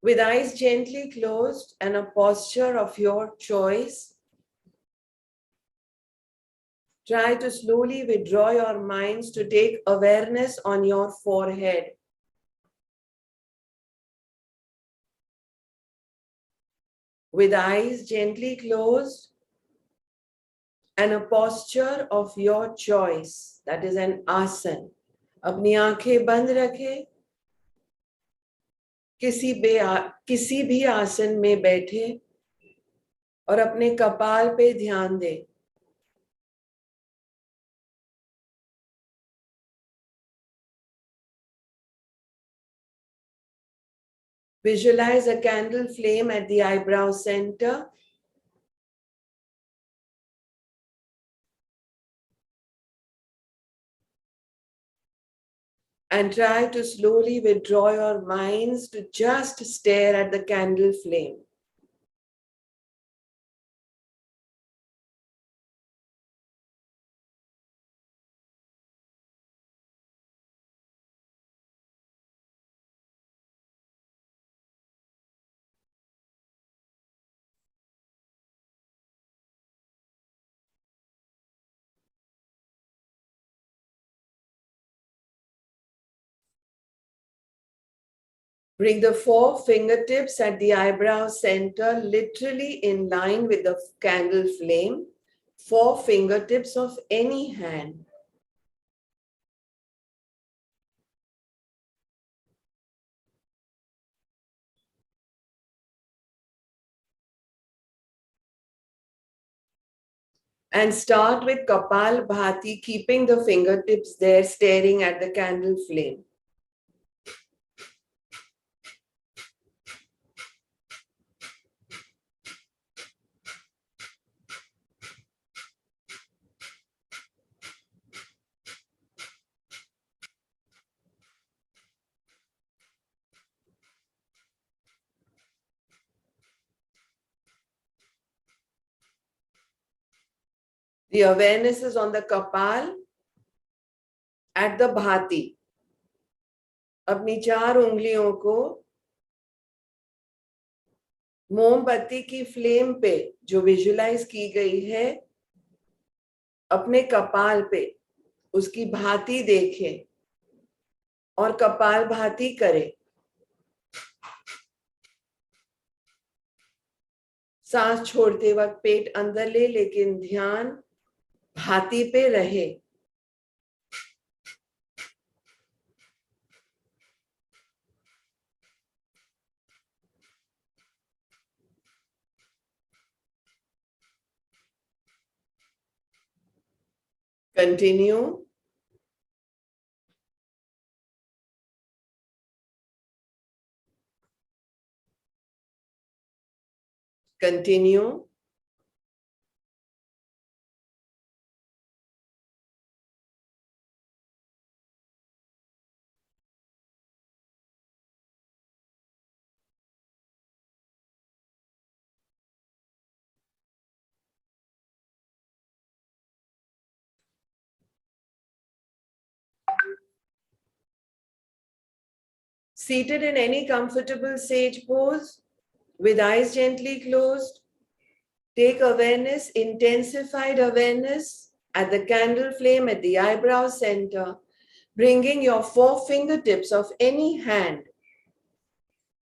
With eyes gently closed and a posture of your choice, try to slowly withdraw your minds to take awareness on your forehead. With eyes gently closed and a posture of your choice, that is an asan. अपनी आंखें बंद रखें, किसी भी आसन में बैठे और अपने कपाल पे ध्यान दें. Visualize a candle flame at the eyebrow center. And try to slowly withdraw your minds to just stare at the candle flame. Bring the 4 fingertips at the eyebrow center, literally in line with the candle flame. 4 fingertips of any hand. And start with Kapal Bhati, keeping the fingertips there, staring at the candle flame. The awareness is on the Kapal, at the Bhati. अपनी 4 उंगलियों को मोमबत्ती की flame पे जो visualise की गई है, अपने कपाल पे उसकी भांति देखें और कपाल भांति करें. सांस छोड़ते वक्त पेट अंदर ले, लेकिन ध्यान भांति पे रहे. Continue. Continue. Seated in any comfortable sage pose, with eyes gently closed, take awareness, intensified awareness at the candle flame at the eyebrow center, bringing your 4 fingertips of any hand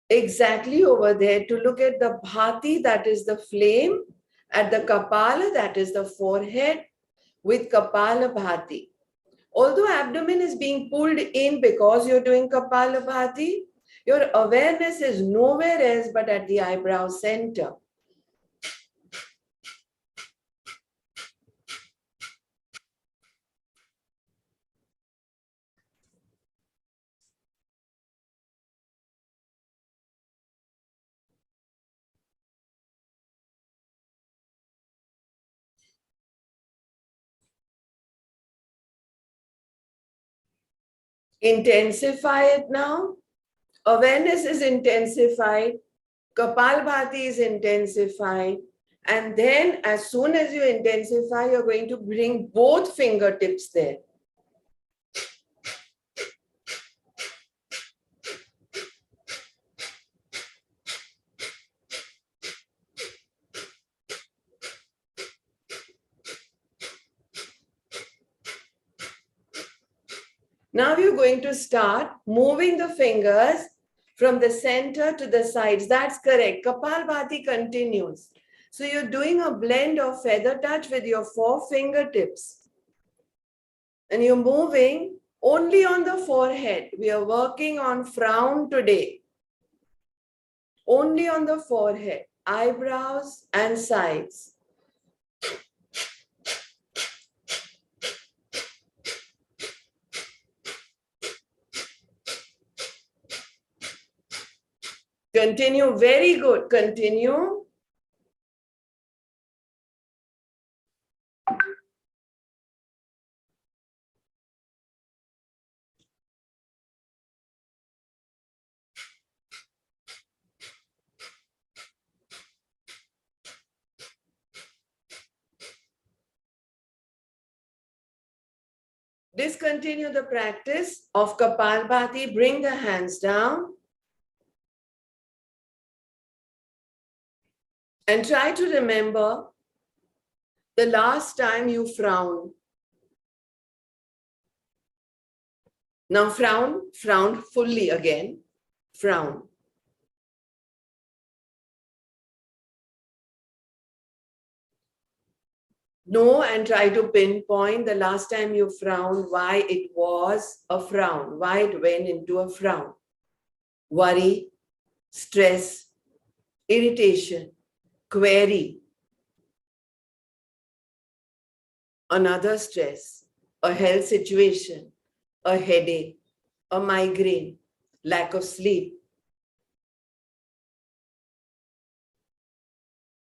exactly over there to look at the bhati, that is the flame, at the kapala, that is the forehead, with kapala bhati. Although abdomen is being pulled in because you're doing kapala bhati, your awareness is nowhere else but at the eyebrow center. Intensify it now. Awareness is intensified. Kapalbhati is intensified. And then as soon as you intensify, you're going to bring both fingertips there. Now you're going to start moving the fingers from the center to the sides. That's correct. Kapalbhati continues. So you're doing a blend of feather touch with your 4 fingertips. And you're moving only on the forehead. We are working on frown today. Only on the forehead, eyebrows and sides. Continue. Very good. Continue. Discontinue the practice of Kapalbhati. Bring the hands down. And try to remember the last time you frowned. Now frown fully again. Frown. Know and try to pinpoint the last time you frowned, why it was a frown, why it went into a frown. Worry, stress, irritation, query, another stress, a health situation, a headache, a migraine, lack of sleep.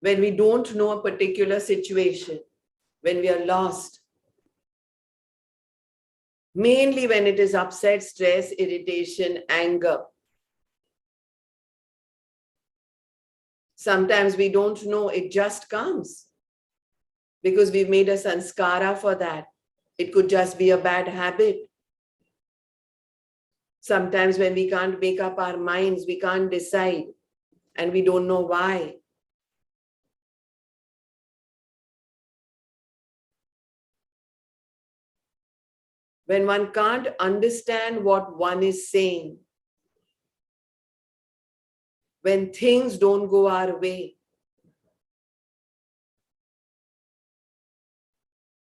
When we don't know a particular situation, when we are lost, mainly when it is upset, stress, irritation, anger. Sometimes we don't know, it just comes because we've made a sanskara for that. It could just be a bad habit. Sometimes when we can't make up our minds, we can't decide and we don't know why. When one can't understand what one is saying, when things don't go our way,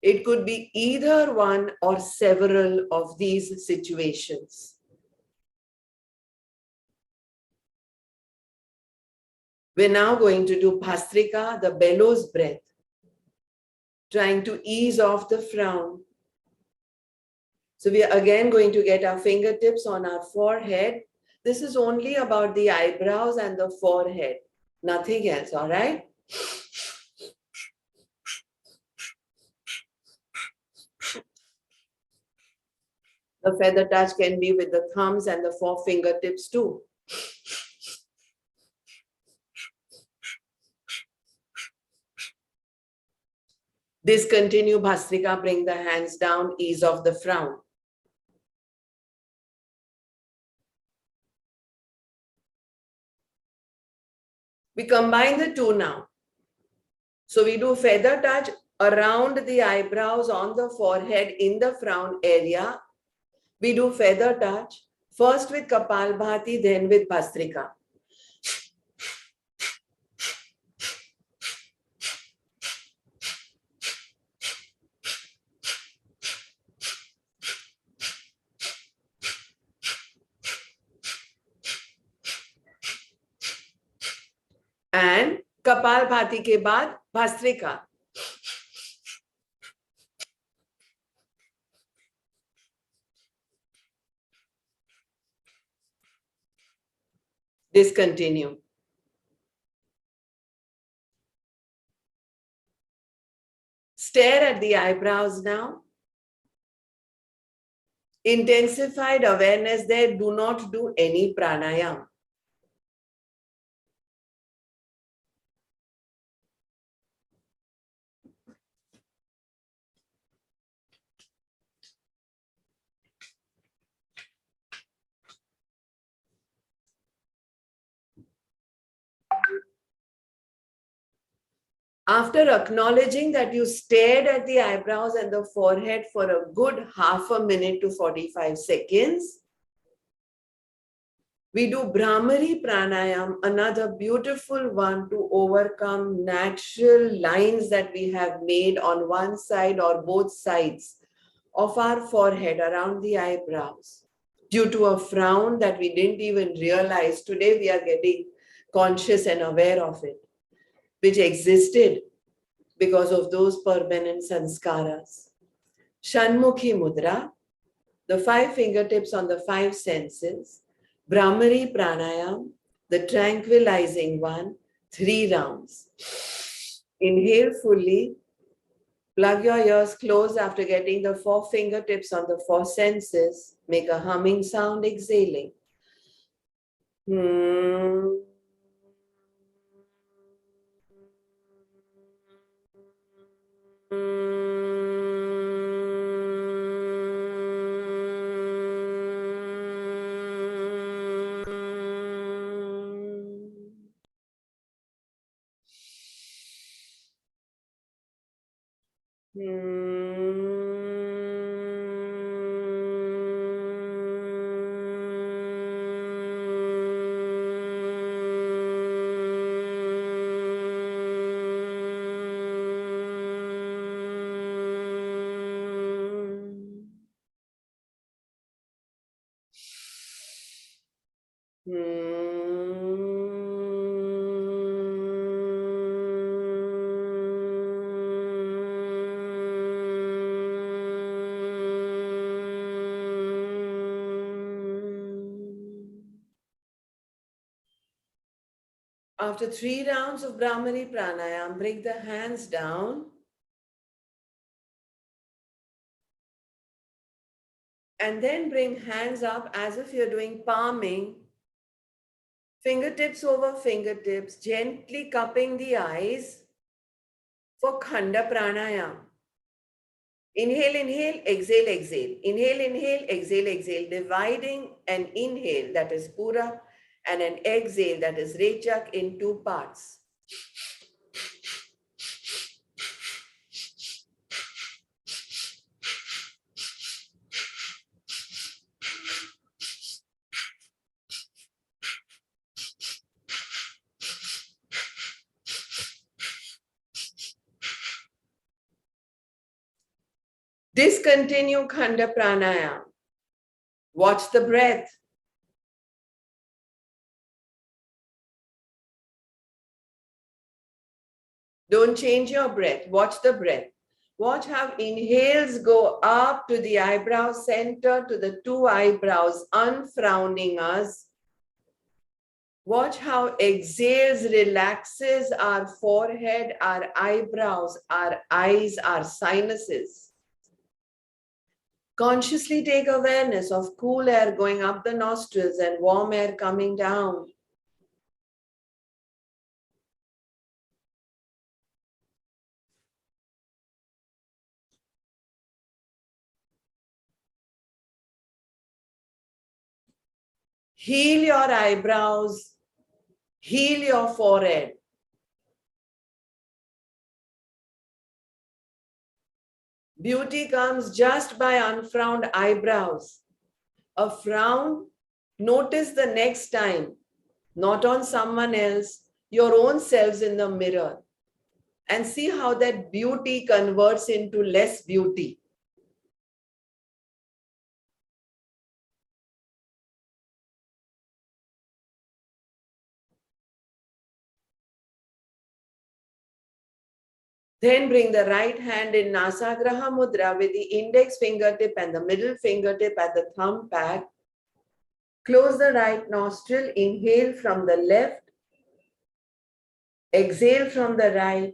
it could be either one or several of these situations. We're now going to do Pastrika, the Bellows breath, trying to ease off the frown. So we are again going to get our fingertips on our forehead. This is only about the eyebrows and the forehead, nothing else, all right? The feather touch can be with the thumbs and the 4 fingertips too. Discontinue Bhastrika, bring the hands down, ease off the frown. We combine the two now. So we do feather touch around the eyebrows, on the forehead, in the frown area. We do feather touch, first with Kapalbhati, then with Bhastrika. And Kapalbhati के बाद Bhastrika. Discontinue. Stare at the eyebrows now. Intensified awareness there. Do not do any pranayam. After acknowledging that you stared at the eyebrows and the forehead for a good half a minute to 45 seconds, we do Brahmary Pranayam, another beautiful one to overcome natural lines that we have made on one side or both sides of our forehead around the eyebrows due to a frown that we didn't even realize. Today we are getting conscious and aware of it, which existed because of those permanent sanskaras. Shanmukhi Mudra, the 5 fingertips on the 5 senses, Brahmari Pranayam, the tranquilizing one, 3 rounds. Inhale fully, plug your ears closed after getting the 4 fingertips on the 4 senses, make a humming sound exhaling. After 3 rounds of Brahmari Pranayam, bring the hands down and then bring hands up as if you're doing palming, fingertips over fingertips, gently cupping the eyes for Khanda Pranayam. Inhale, inhale, exhale, exhale. Inhale, inhale, exhale, exhale. Dividing an inhale, that is Pura, and an exhale, that is Rechak, in 2 parts. Discontinue Khanda Pranayam. Watch the breath. Don't change your breath. Watch the breath. Watch how inhales go up to the eyebrow center, to the 2 eyebrows, unfrowning us. Watch how exhales relaxes our forehead, our eyebrows, our eyes, our sinuses. Consciously take awareness of cool air going up the nostrils and warm air coming down. Heal your eyebrows, heal your forehead. Beauty comes just by unfrowned eyebrows. A frown, notice the next time, not on someone else, your own selves in the mirror, and see how that beauty converts into less beauty. Then bring the right hand in Nasagraha Mudra with the index fingertip and the middle fingertip at the thumb pad. Close the right nostril, inhale from the left, exhale from the right,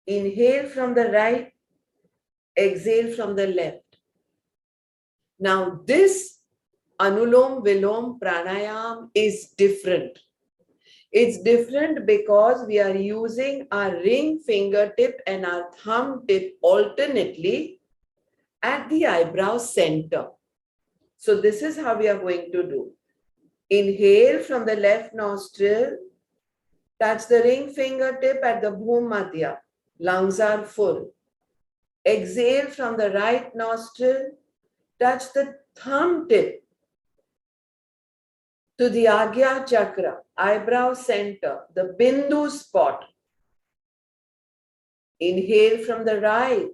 inhale from the right, exhale from the left. Now this Anulum Velom Pranayam is different. It's different because we are using our ring fingertip and our thumb tip alternately at the eyebrow center. So this is how we are going to do. Inhale from the left nostril, Touch the ring fingertip at the Bhumadhya. Lungs are full. Exhale from the right nostril. Touch the thumb tip to the Agya chakra, eyebrow center, the Bindu spot. Inhale from the right.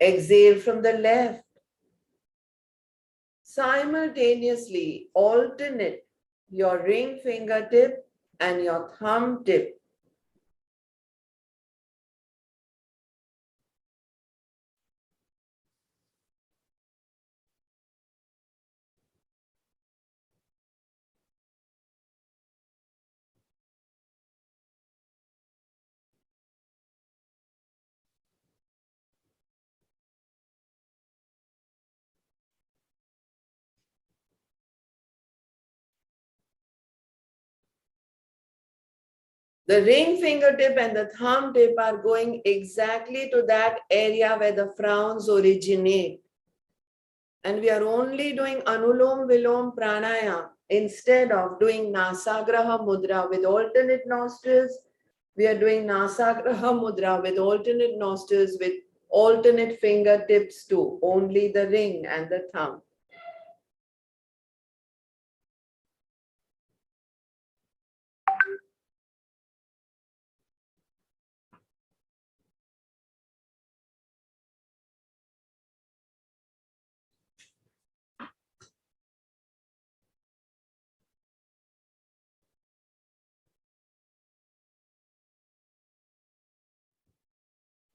Exhale from the left. Simultaneously alternate your ring fingertip and your thumb tip. The ring fingertip and the thumb tip are going exactly to that area where the frowns originate. And we are only doing Anulum Velom Pranayam instead of doing Nasagraha Mudra with alternate nostrils. We are doing Nasagraha Mudra with alternate nostrils with alternate fingertips too, only the ring and the thumb.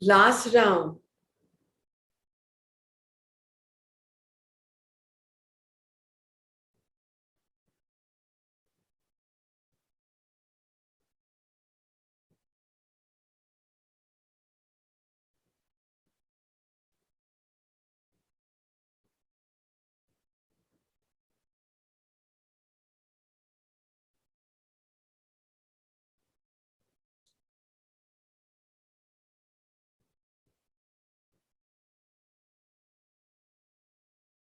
Last round.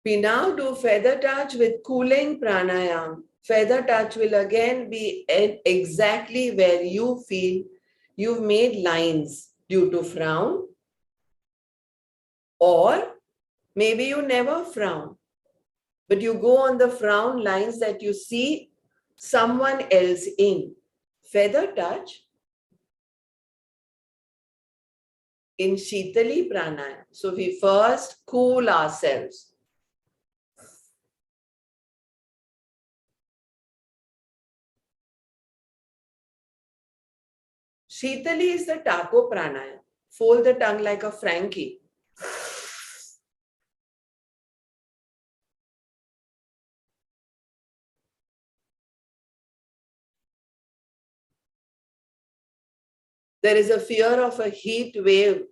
We now do feather touch with cooling pranayam. Feather touch will again be at exactly where you feel you've made lines due to frown, or maybe you never frown, but you go on the frown lines that you see someone else in. Feather touch in Shitali Pranayam. So we first cool ourselves. Shitali is the taco pranayam. Fold the tongue like a Frankie. There is a fear of a heat wave.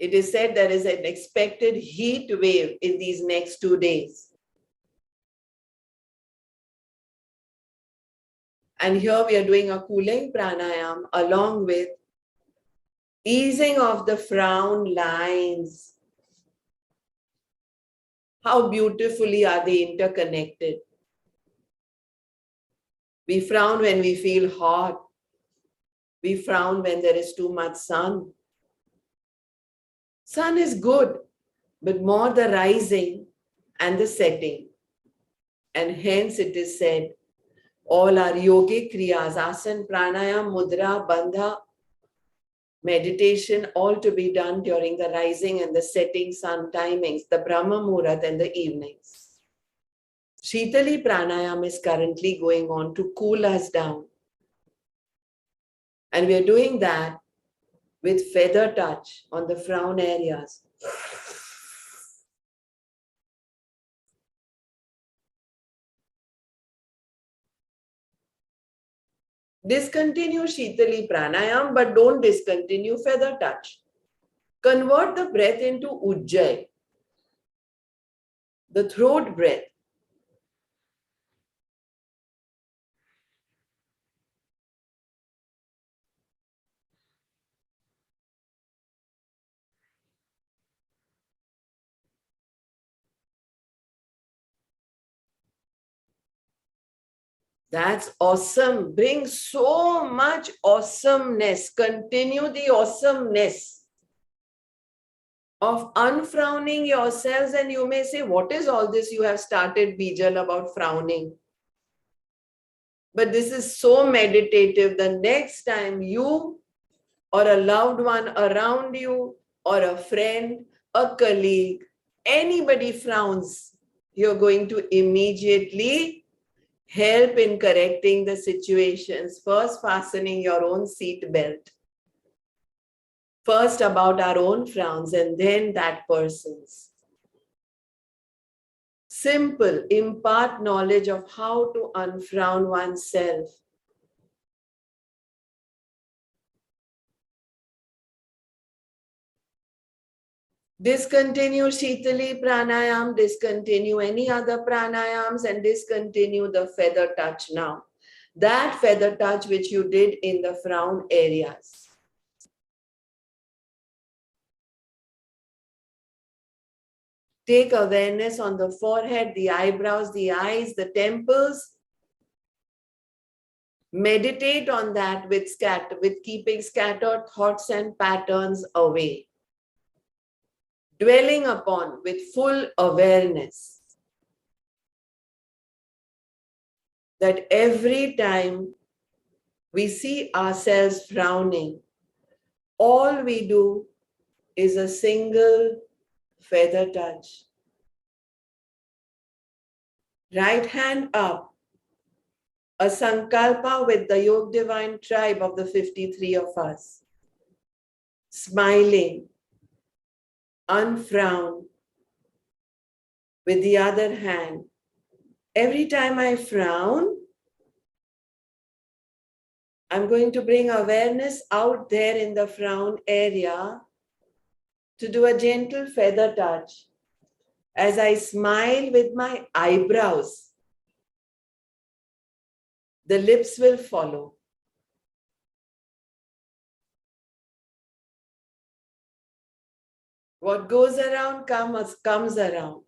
It is said there is an expected heat wave in these next 2 days. And here we are doing a cooling pranayam along with easing of the frown lines. How beautifully are they interconnected? We frown when we feel hot. We frown when there is too much sun. Sun is good, but more the rising and the setting. And hence it is said, all our yogic kriyas, asana, pranayam, mudra, bandha, meditation, all to be done during the rising and the setting sun timings, the Brahma Muhurat and the evenings. Shitali Pranayam is currently going on to cool us down. And we are doing that with feather touch on the frown areas. Discontinue Shitali Pranayam, but don't discontinue feather touch. Convert the breath into Ujjayi, the throat breath. That's awesome. Bring so much awesomeness. Continue the awesomeness of unfrowning yourselves. And you may say, what is all this you have started, Bijal, about frowning? But this is so meditative. The next time you or a loved one around you or a friend, a colleague, anybody frowns, you're going to immediately help in correcting the situations. First, fastening your own seat belt. First about our own frowns and then that person's. Simple, impart knowledge of how to unfrown oneself. Discontinue Shitali Pranayam, discontinue any other pranayams and discontinue the feather touch now. That feather touch which you did in the frown areas. Take awareness on the forehead, the eyebrows, the eyes, the temples. Meditate on that with keeping scattered thoughts and patterns away. Dwelling upon with full awareness that every time we see ourselves frowning, all we do is a single feather touch. Right hand up, a sankalpa with the YogDivine tribe of the 53 of us. Smiling, unfrown. With the other hand, every time I frown, I'm going to bring awareness out there in the frown area to do a gentle feather touch. As I smile with my eyebrows, the lips will follow. What goes around comes around.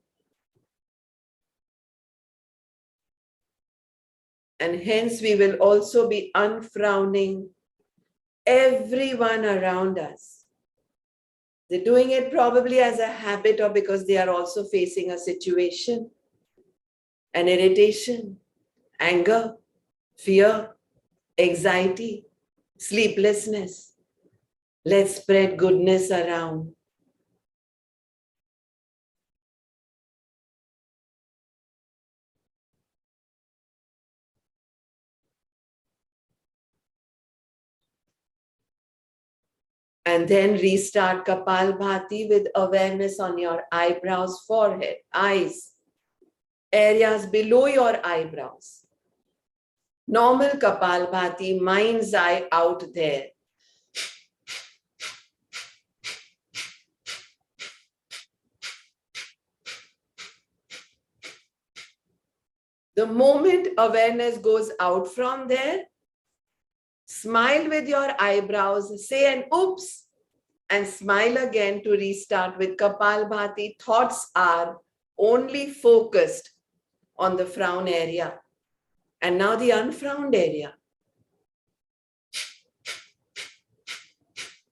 And hence we will also be unfrowning everyone around us. They're doing it probably as a habit or because they are also facing a situation, an irritation, anger, fear, anxiety, sleeplessness. Let's spread goodness around. And then restart Kapalbhati with awareness on your eyebrows, forehead, eyes, areas below your eyebrows. Normal Kapalbhati, mind's eye out there. The moment awareness goes out from there, smile with your eyebrows, say an oops, and smile again to restart with Kapalbhati. Thoughts are only focused on the frown area. And now the unfrowned area.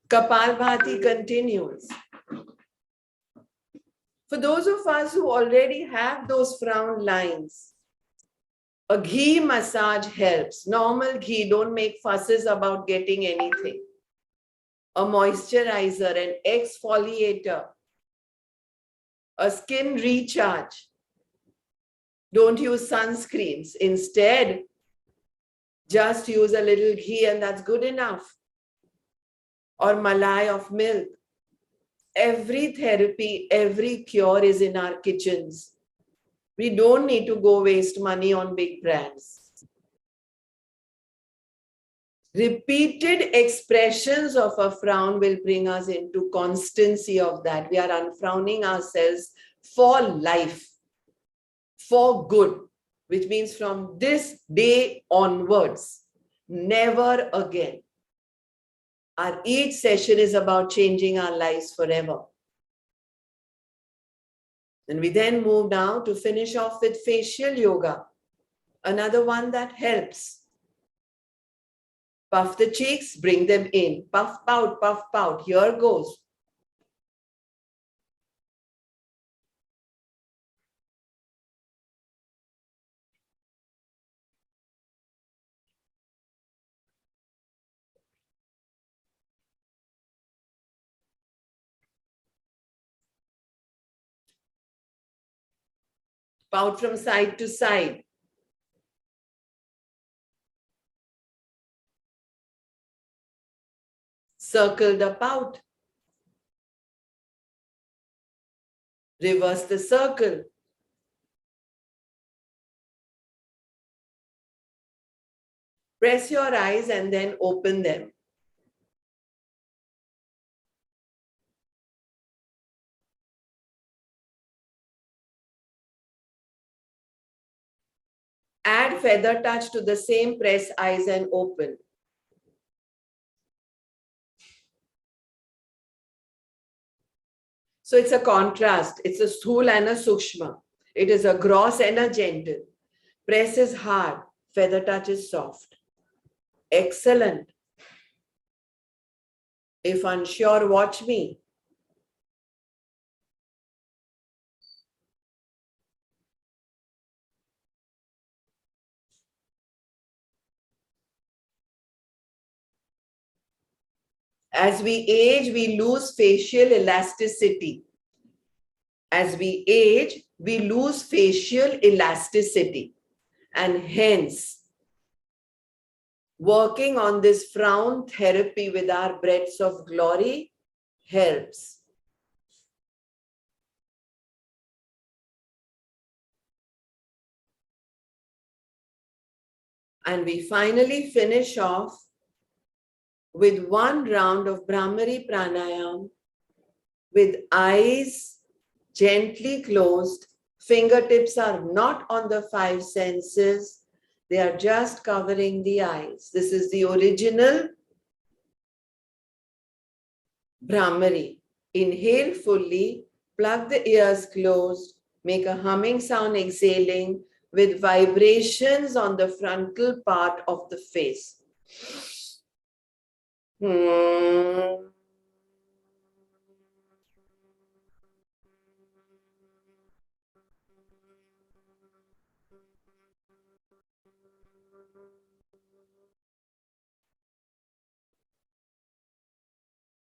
Kapalbhati continues. For those of us who already have those frown lines, a ghee massage helps. Normal ghee, don't make fusses about getting anything. A moisturizer, an exfoliator, a skin recharge. Don't use sunscreens. Instead, just use a little ghee and that's good enough. Or malai of milk. Every therapy, every cure is in our kitchens. We don't need to go waste money on big brands. Repeated expressions of a frown will bring us into constancy of that. We are unfrowning ourselves for life, for good, which means from this day onwards, never again. Each session is about changing our lives forever. And we then move now to finish off with facial yoga. Another one that helps. Puff the cheeks, bring them in. Puff, pout, puff, pout. Here goes. Pout from side to side. Circle the pout. Reverse the circle. Press your eyes and then open them. Add feather touch to the same press eyes and open. So it's a contrast. It's a sthul and a sukshma. It is a gross and a gentle. Press is hard. Feather touch is soft. Excellent. If unsure, watch me. As we age, we lose facial elasticity. As we age, we lose facial elasticity. And hence, working on this frown therapy with our breaths of glory helps. And we finally finish off with one round of Brahmary Pranayam with eyes gently closed. Fingertips are not on the five senses. They are just covering the eyes. This is the original Brahmari. Inhale fully, plug the ears closed, make a humming sound exhaling with vibrations on the frontal part of the face.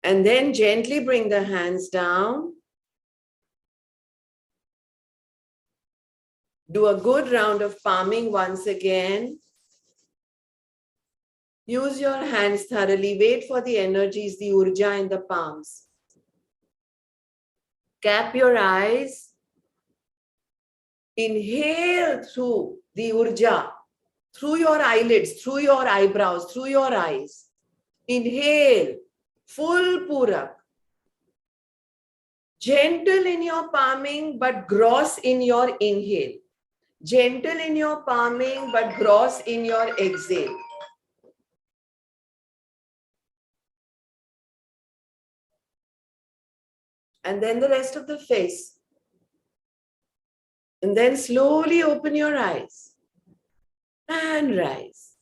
And then gently bring the hands down. Do a good round of palming once again. Use your hands thoroughly. Wait for the energies, the urja in the palms. Cap your eyes. Inhale through the urja, through your eyelids, through your eyebrows, through your eyes. Inhale, full purak. Gentle in your palming, but gross in your inhale. Gentle in your palming, but gross in your exhale. And then the rest of the face. And then slowly open your eyes and rise.